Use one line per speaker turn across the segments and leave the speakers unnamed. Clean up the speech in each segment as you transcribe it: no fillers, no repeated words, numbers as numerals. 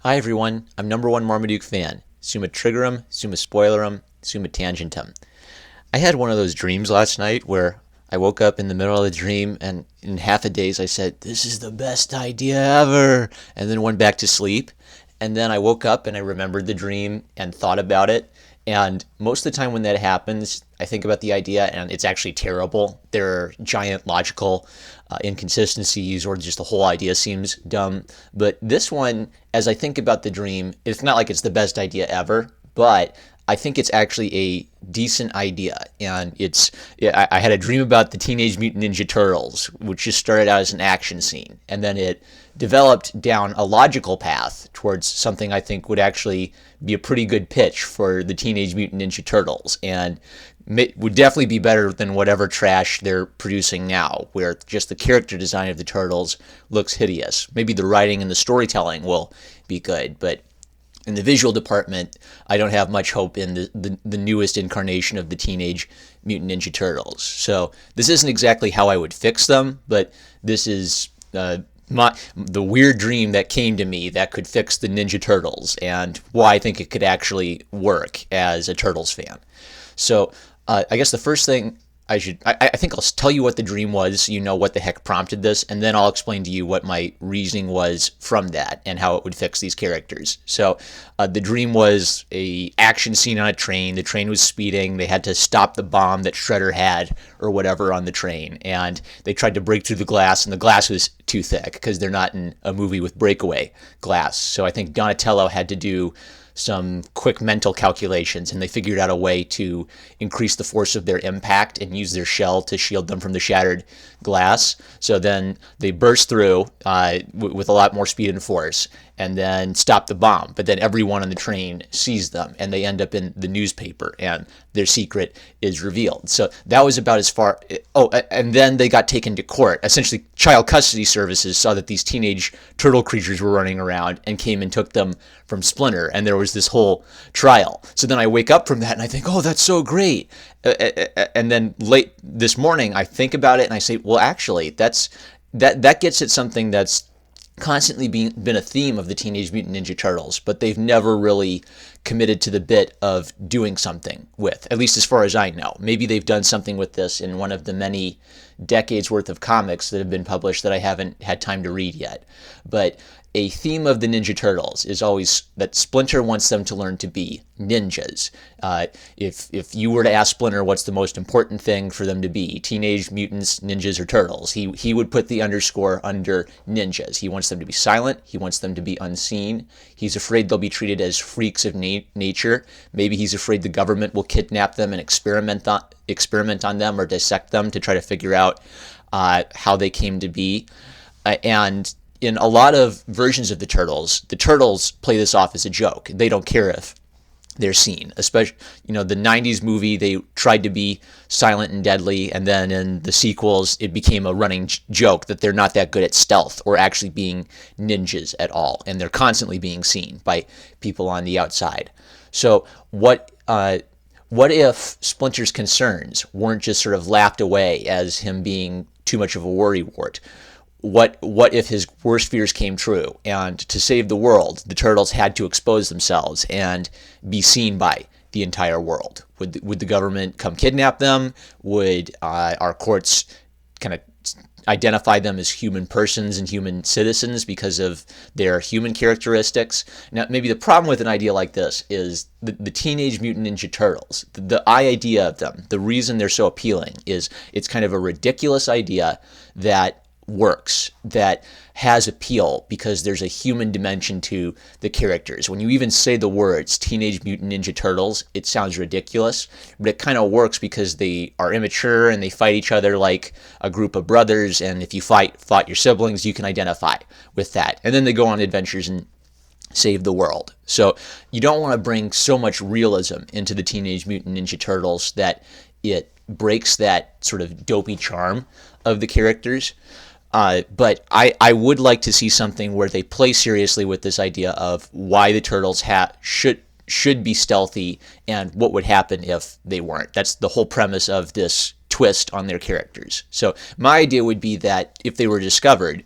Hi everyone, I'm number one Marmaduke fan. Summa triggerum, summa spoilerum, summa tangentum. I had one of those dreams last night where I woke up in the middle of the dream and in half a daze I said, "This is the best idea ever," and then went back to sleep. And then I woke up and I remembered the dream and thought about it. And most of the time when that happens, I think about the idea and it's actually terrible. There are giant logical inconsistencies or just the whole idea seems dumb. But this one, as I think about the dream, it's not like it's the best idea ever, but I think it's actually a decent idea. And I had a dream about the Teenage Mutant Ninja Turtles, which just started out as an action scene. And then it developed down a logical path towards something I think would actually be a pretty good pitch for the Teenage Mutant Ninja Turtles. And would definitely be better than whatever trash they're producing now, where just the character design of the Turtles looks hideous. Maybe the writing and the storytelling will be good, but in the visual department, I don't have much hope in the newest incarnation of the Teenage Mutant Ninja Turtles. So this isn't exactly how I would fix them, but this is the weird dream that came to me that could fix the Ninja Turtles and why I think it could actually work as a Turtles fan. So I guess the first thing I think I'll tell you what the dream was so you know what the heck prompted this, and then I'll explain to you what my reasoning was from that and how it would fix these characters. So the dream was a action scene on a train. The train was speeding. They had to stop the bomb that Shredder had or whatever on the train, and they tried to break through the glass, and the glass was too thick because they're not in a movie with breakaway glass. So I think Donatello had to do some quick mental calculations, and they figured out a way to increase the force of their impact and use their shell to shield them from the shattered glass. So then they burst through with a lot more speed and force and then stop the bomb. But then everyone on the train sees them and they end up in the newspaper and their secret is revealed. So that was about as far. Oh, and then they got taken to court. Essentially, Child Custody Services saw that these teenage turtle creatures were running around and came and took them from Splinter, and there was this whole trial. So then I wake up from that and I think, oh, that's so great. And then late this morning, I think about it and I say, well, actually, that gets at something that's constantly been a theme of the Teenage Mutant Ninja Turtles, but they've never really committed to the bit of doing something with, at least as far as I know. Maybe they've done something with this in one of the many decades worth of comics that have been published that I haven't had time to read yet. But a theme of the Ninja Turtles is always that Splinter wants them to learn to be ninjas. If you were to ask Splinter what's the most important thing for them to be, teenage mutants, ninjas, or turtles, he would put the underscore under ninjas. He wants them to be silent. He wants them to be unseen. He's afraid they'll be treated as freaks of nature. Maybe he's afraid the government will kidnap them and experiment on them or dissect them to try to figure out how they came to be. And in a lot of versions of the Turtles play this off as a joke. They don't care if they're seen. Especially, the 90s movie, they tried to be silent and deadly, and then in the sequels, it became a running joke that they're not that good at stealth or actually being ninjas at all, and they're constantly being seen by people on the outside. So what if Splinter's concerns weren't just sort of laughed away as him being too much of a worrywart? What if his worst fears came true, and to save the world, the Turtles had to expose themselves and be seen by the entire world? Would the government come kidnap them? Would our courts kind of identify them as human persons and human citizens because of their human characteristics? Now, maybe the problem with an idea like this is the Teenage Mutant Ninja Turtles. The idea of them, the reason they're so appealing is it's kind of a ridiculous idea that works, that has appeal because there's a human dimension to the characters. When you even say the words Teenage Mutant Ninja Turtles, it sounds ridiculous, but it kind of works because they are immature and they fight each other like a group of brothers, and if you fought your siblings, you can identify with that. And then they go on adventures and save the world. So you don't want to bring so much realism into the Teenage Mutant Ninja Turtles that it breaks that sort of dopey charm of the characters. But I would like to see something where they play seriously with this idea of why the Turtles should be stealthy and what would happen if they weren't. That's the whole premise of this twist on their characters. So my idea would be that if they were discovered,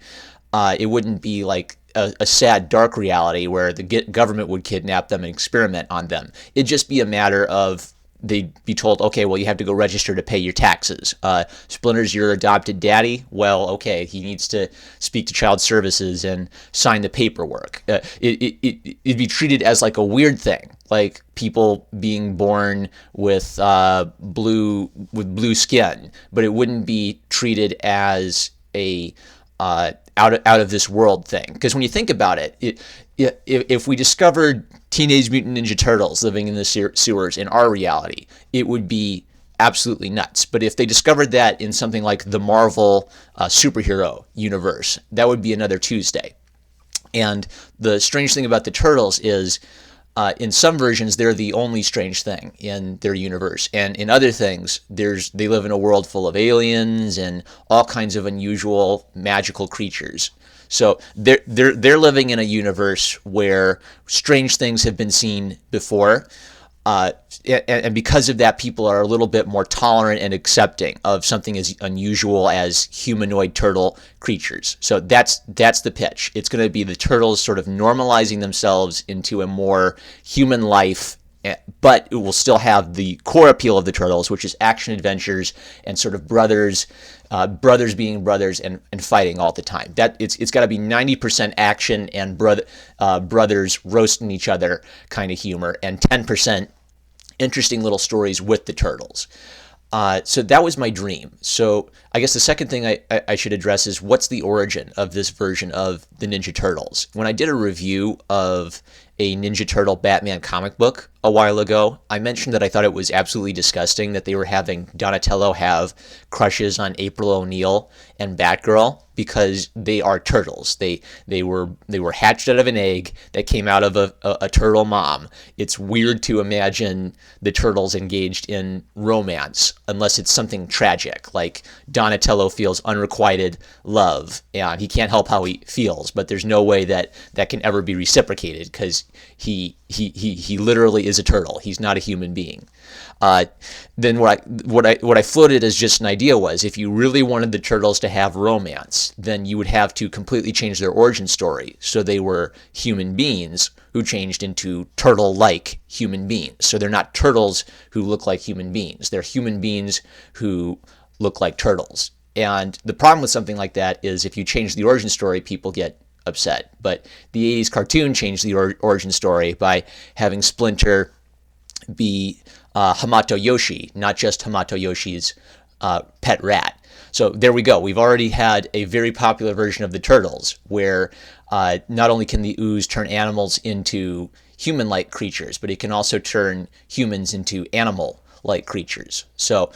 it wouldn't be like a sad, dark reality where the government would kidnap them and experiment on them. It'd just be a matter of they'd be told, okay, well, you have to go register to pay your taxes. Splinter's your adopted daddy. Well, okay, he needs to speak to child services and sign the paperwork. It'd be treated as like a weird thing, like people being born with blue skin, but it wouldn't be treated as a out of this world thing. Because when you think about it, if we discovered Teenage Mutant Ninja Turtles living in the sewers in our reality, it would be absolutely nuts. But if they discovered that in something like the Marvel superhero universe, that would be another Tuesday. And the strange thing about the Turtles is in some versions, they're the only strange thing in their universe. And in other things, they live in a world full of aliens and all kinds of unusual magical creatures. So they're living in a universe where strange things have been seen before. And because of that, people are a little bit more tolerant and accepting of something as unusual as humanoid turtle creatures. So that's the pitch. It's going to be the turtles sort of normalizing themselves into a more human life, but it will still have the core appeal of the Turtles, which is action adventures and sort of brothers being brothers and fighting all the time. That it's got to be 90% action and brothers roasting each other kind of humor, and 10% interesting little stories with the Turtles. So that was my dream. So I guess the second thing I should address is what's the origin of this version of the Ninja Turtles. When I did a review of a Ninja Turtle Batman comic book a while ago, I mentioned that I thought it was absolutely disgusting that they were having Donatello have crushes on April O'Neil and Batgirl, because they are turtles. They were hatched out of an egg that came out of a turtle mom. It's weird to imagine the turtles engaged in romance unless it's something tragic, like Donatello feels unrequited love and he can't help how he feels, but there's no way that can ever be reciprocated because he literally is a turtle. He's not a human being. Then what I floated as just an idea was, if you really wanted the turtles to have romance, then you would have to completely change their origin story so they were human beings who changed into turtle-like human beings. So they're not turtles who look like human beings. They're human beings who look like turtles. And the problem with something like that is if you change the origin story, people get upset. But the 80s cartoon changed the origin story by having Splinter be Hamato Yoshi, not just Hamato Yoshi's pet rat. So there we go. We've already had a very popular version of the Turtles where not only can the ooze turn animals into human-like creatures, but it can also turn humans into animal-like creatures. So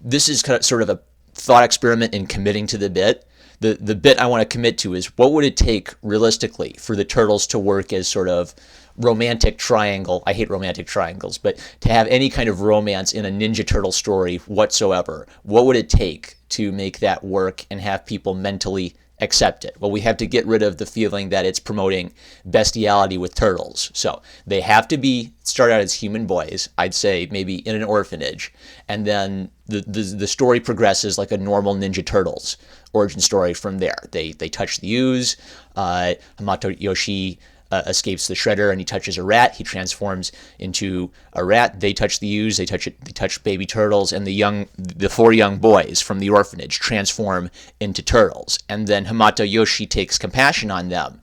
this is kind of sort of a thought experiment in committing to the bit. The bit I want to commit to is, what would it take realistically for the Turtles to work as sort of romantic triangle? I hate romantic triangles, but to have any kind of romance in a Ninja Turtle story whatsoever, what would it take to make that work and have people mentally accept it? Well, we have to get rid of the feeling that it's promoting bestiality with turtles. So they have to start out as human boys, I'd say maybe in an orphanage, and then the story progresses like a normal Ninja Turtles origin story from there. They touch the ooze, Hamato Yoshi escapes the shredder and he touches a rat. He transforms into a rat. They touch the ooze. They touch baby turtles, and the 4 young boys from the orphanage transform into turtles. And then Hamato Yoshi takes compassion on them.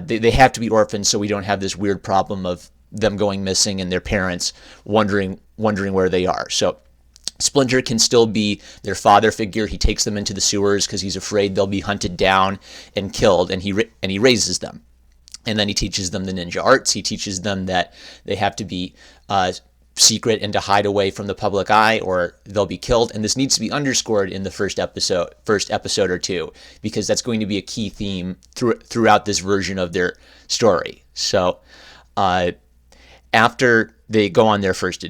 They have to be orphans, so we don't have this weird problem of them going missing and their parents wondering where they are. So Splinter can still be their father figure. He takes them into the sewers because he's afraid they'll be hunted down and killed, and he raises them. And then he teaches them the ninja arts. He teaches them that they have to be secret and to hide away from the public eye or they'll be killed. And this needs to be underscored in the first episode or two, because that's going to be a key theme throughout this version of their story. So after they go on their first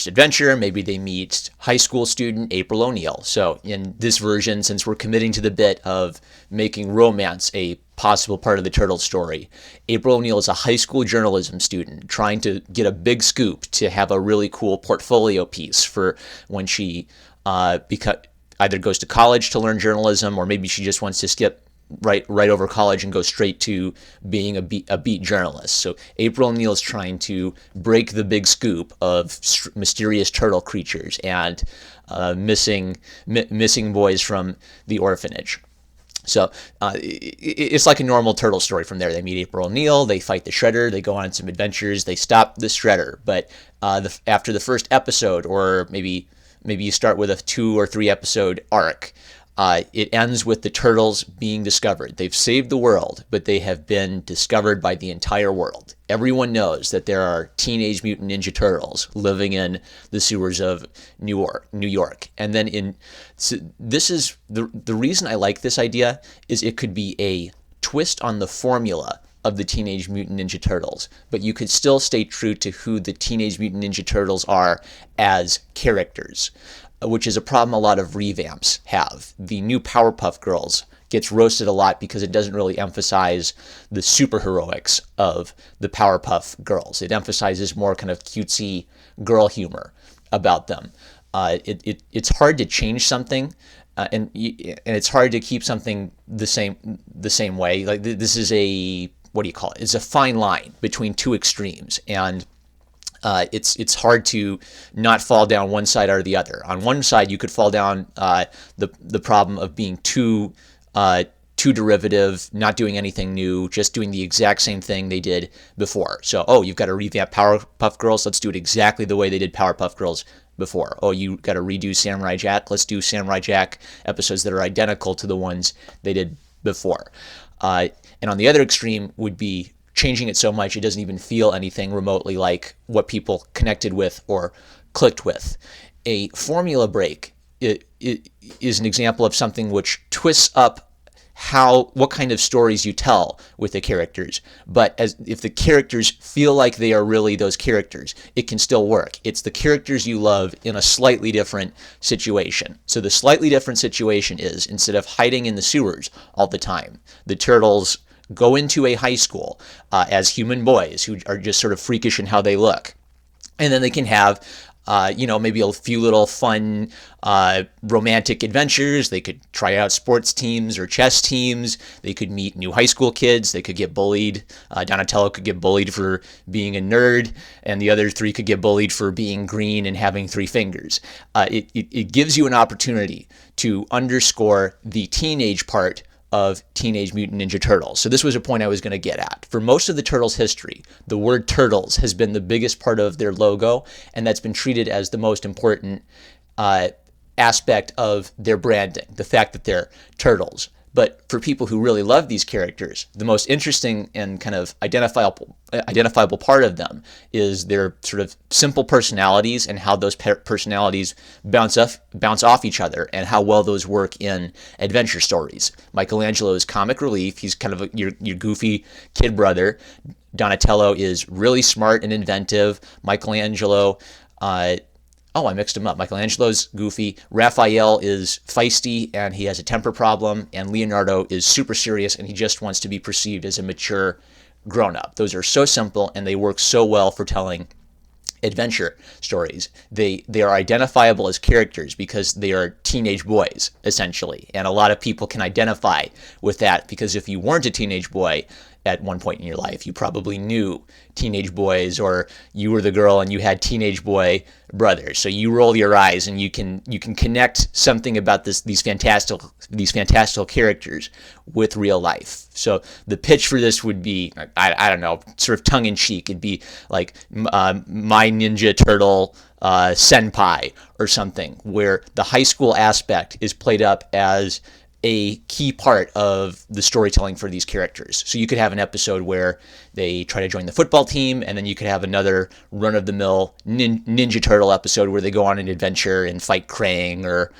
adventure, maybe they meet high school student April O'Neil. So in this version, since we're committing to the bit of making romance a possible part of the Turtle story, April O'Neil is a high school journalism student trying to get a big scoop to have a really cool portfolio piece for when she either goes to college to learn journalism, or maybe she just wants to skip right over college and go straight to being a beat journalist. So April O'Neil is trying to break the big scoop of mysterious turtle creatures and missing boys from the orphanage. So it's like a normal turtle story from there. They meet April O'Neil, they fight the Shredder, they go on some adventures, they stop the Shredder. But after the first episode, or maybe you start with a 2 or 3 episode arc, it ends with the turtles being discovered. They've saved the world, but they have been discovered by the entire world. Everyone knows that there are Teenage Mutant Ninja Turtles living in the sewers of New York. And then this is the reason I like this idea is it could be a twist on the formula of the Teenage Mutant Ninja Turtles, but you could still stay true to who the Teenage Mutant Ninja Turtles are as characters, which is a problem a lot of revamps have. The new Powerpuff Girls gets roasted a lot because it doesn't really emphasize the superheroics of the Powerpuff Girls. It emphasizes more kind of cutesy girl humor about them. It's hard to change something, and it's hard to keep something the same way. Like this is what do you call it? It's a fine line between two extremes, and it's hard to not fall down one side or the other. On one side, you could fall down the problem of being too derivative, not doing anything new, just doing the exact same thing they did before. So, you've got to revamp Powerpuff Girls. Let's do it exactly the way they did Powerpuff Girls before. You got to redo Samurai Jack. Let's do Samurai Jack episodes that are identical to the ones they did before. And on the other extreme would be changing it so much it doesn't even feel anything remotely like what people connected with or clicked with. A formula break it is an example of something which twists up what kind of stories you tell with the characters. But if the characters feel like they are really those characters, it can still work. It's the characters you love in a slightly different situation. So the slightly different situation is, instead of hiding in the sewers all the time, the turtles go into a high school as human boys who are just sort of freakish in how they look. And then they can have, maybe a few little fun romantic adventures. They could try out sports teams or chess teams. They could meet new high school kids. They could get bullied. Donatello could get bullied for being a nerd, and the other 3 could get bullied for being green and having 3 fingers. It gives you an opportunity to underscore the teenage part of Teenage Mutant Ninja Turtles. So this was a point I was going to get at. For most of the Turtles' history, the word turtles has been the biggest part of their logo, and that's been treated as the most important aspect of their branding, the fact that they're turtles. But for people who really love these characters, the most interesting and kind of identifiable part of them is their sort of simple personalities and how those personalities bounce off each other, and how well those work in adventure stories. Michelangelo is comic relief. He's kind of your goofy kid brother. Donatello is really smart and inventive. I mixed them up. Michelangelo's goofy. Raphael is feisty and he has a temper problem. And Leonardo is super serious and he just wants to be perceived as a mature grown-up. Those are so simple and they work so well for telling adventure stories. They are identifiable as characters because they are teenage boys, essentially. And a lot of people can identify with that because if you weren't a teenage boy at one point in your life, you probably knew teenage boys, or you were the girl and you had teenage boy brothers. So you roll your eyes and you can connect something about these fantastical characters with real life. So the pitch for this would be, I don't know, sort of tongue in cheek. It'd be like My Ninja Turtle Senpai or something, where the high school aspect is played up as a key part of the storytelling for these characters. So you could have an episode where they try to join the football team, and then you could have another run-of-the-mill Ninja Turtle episode where they go on an adventure and fight Krang or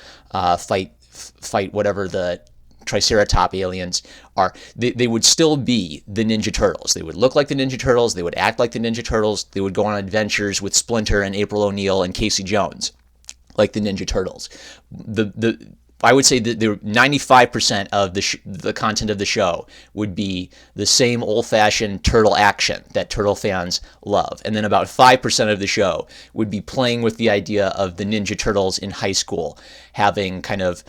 fight whatever the Triceratop aliens are. They would still be the Ninja Turtles. They would look like the Ninja Turtles. They would act like the Ninja Turtles. They would go on adventures with Splinter and April O'Neil and Casey Jones, like the Ninja Turtles. I would say that 95% of the content of the show would be the same old-fashioned turtle action that turtle fans love. And then about 5% of the show would be playing with the idea of the Ninja Turtles in high school, having kind of,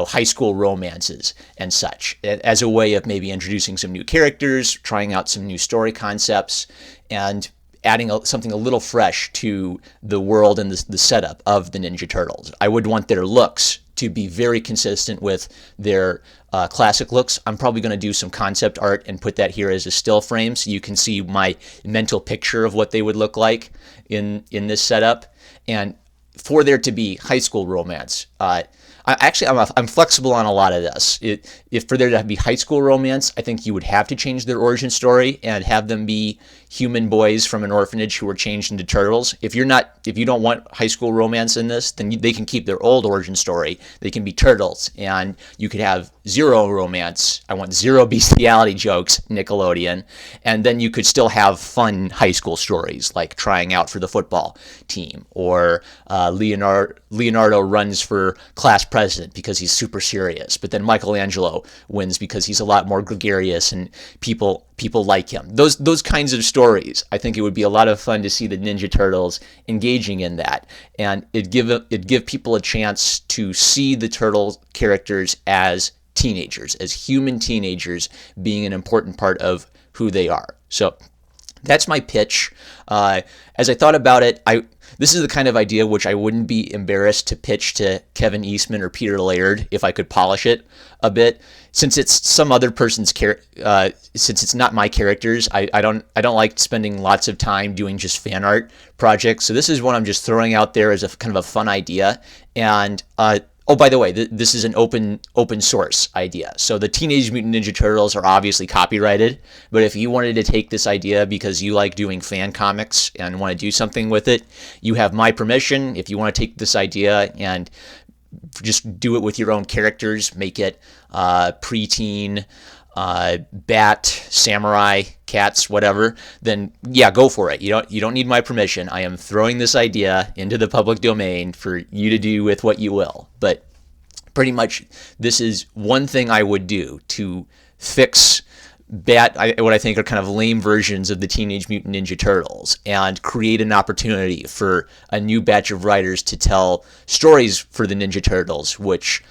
high school romances and such, as a way of maybe introducing some new characters, trying out some new story concepts, and adding something a little fresh to the world and the setup of the Ninja Turtles. I would want their looks to be very consistent with their classic looks. I'm probably going to do some concept art and put that here as a still frame so you can see my mental picture of what they would look like in this setup. And for there to be high school romance, I'm flexible on a lot of this. If for there to be high school romance, I think you would have to change their origin story and have them be human boys from an orphanage who were changed into turtles. If you don't want high school romance in this, then they can keep their old origin story. They can be turtles, and you could have zero romance. I want zero bestiality jokes, Nickelodeon, and then you could still have fun high school stories like trying out for the football team, or Leonardo runs for class president because he's super serious, but then Michelangelo wins because he's a lot more gregarious and people like him. Those kinds of stories, I think it would be a lot of fun to see the Ninja Turtles engaging in that, and it'd give people a chance to see the turtle characters as teenagers, as human teenagers, being an important part of who they are. So that's my pitch. As I thought about it, this is the kind of idea which I wouldn't be embarrassed to pitch to Kevin Eastman or Peter Laird if I could polish it a bit. Since it's some other person's since it's not my characters, I don't like spending lots of time doing just fan art projects. So this is one I'm just throwing out there as a kind of a fun idea. And oh, by the way, this is an open source idea. So the Teenage Mutant Ninja Turtles are obviously copyrighted, but if you wanted to take this idea because you like doing fan comics and want to do something with it, you have my permission. If you want to take this idea and just do it with your own characters, make it preteen, bat, samurai, cats, whatever, then yeah, go for it. You don't need my permission. I am throwing this idea into the public domain for you to do with what you will. But pretty much this is one thing I would do to fix what I think are kind of lame versions of the Teenage Mutant Ninja Turtles and create an opportunity for a new batch of writers to tell stories for the Ninja Turtles, which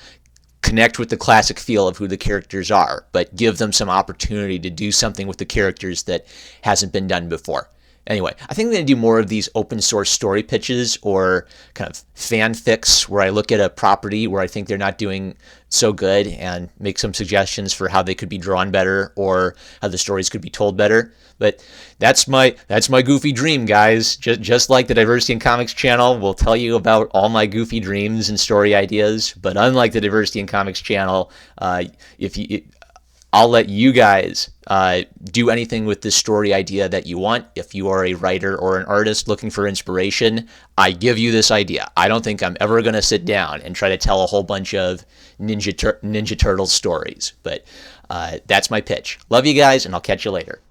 connect with the classic feel of who the characters are, but give them some opportunity to do something with the characters that hasn't been done before. Anyway, I think I'm going to do more of these open source story pitches or kind of fanfics where I look at a property where I think they're not doing so good and make some suggestions for how they could be drawn better or how the stories could be told better. But that's my goofy dream, guys. Just like the Diversity in Comics channel will tell you about all my goofy dreams and story ideas, but unlike the Diversity in Comics channel, I'll let you guys do anything with this story idea that you want. If you are a writer or an artist looking for inspiration, I give you this idea. I don't think I'm ever going to sit down and try to tell a whole bunch of Ninja Turtle stories, but that's my pitch. Love you guys, and I'll catch you later.